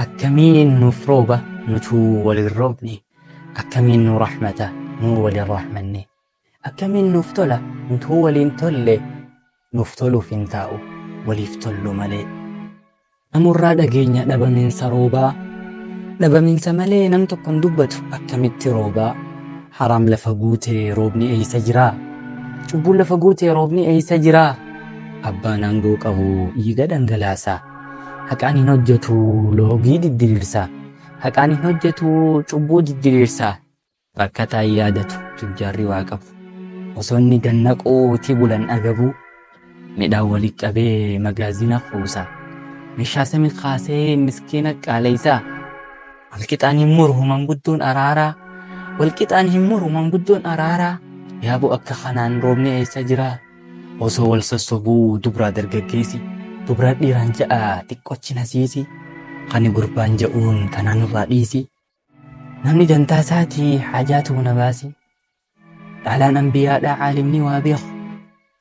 akkamiin nuuf rooba nutuu walin roobne, akkamiin nu rahmata nu walin rahmanne, akkamiin nuuf tola nutuu waliin tolle, nuuf toluuf hin taa'u waliif tollu malee. Namurraa dhageenya dhabaminsa roobaa, dhabaminsa malee nam tokko hin dubbatu akkamitti roobaa. Haram lafa guutee roobni eeysa jiraa, cubbuun lafa guutee roobni eeysa jiraa. Abbaan aangoo qabu dhiiga dhangalaasa, haqaan hin hojjetu loogii diddirirsa, haqaan hin hojjetu cubbuu diddirirsa. Rakkataa yaadatu tujjaarri waa qabu, osoo inni gannaqootii bulan agabuu, midhaan walitti qabee magaazina kuusa, meeshaa samii kaasee miskiina qaaleysa. Walqixaan hin muru manguddoon araaraa, walqixaan hin muru manguddoon araaraa. Yaaboo akka kanaan roobni eessa jiraa? Osoo wal sossobuu dubraa dargaggeessi, dubraa dhiiraan ja'a xiqqochi nasiisi, kani gurbaan ja'uun kanaan irraa dhiisi. Namni dantaa isaatii haajaatu na baasi, dhaalaan anbiyaadhaa caalimni waa beeku,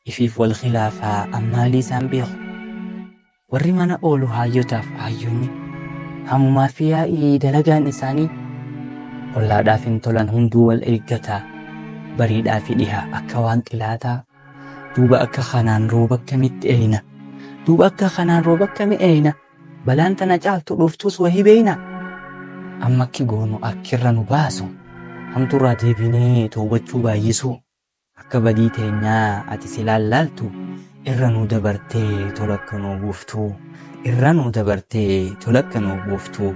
ifiif wal khilaafaa ammaalii isaan beeku. Warri mana oolu haayyotaaf haayyoonni, hammumaa fi yaa'ii dalagaan isaanii, ollaadhaaf hin tolan hunduu wal eeggataa, bariidhaa fi dhihaa akka waan qilaataa. Duuba akka kanaan rooba akkamitti eeyna, duuba akka kanaan rooba akkami eeyna, balaan tana caaltu dhuftus wahii beeyna. Amma akki goonu akkirra nu baasu, hamturraa deebinee toobachuu baay'isu. Akka badii teenyaa ati silaan laaltu, irra nu dabartee tola akka nuu buuftu, irra nu dabartee tola akka nuu buuftu.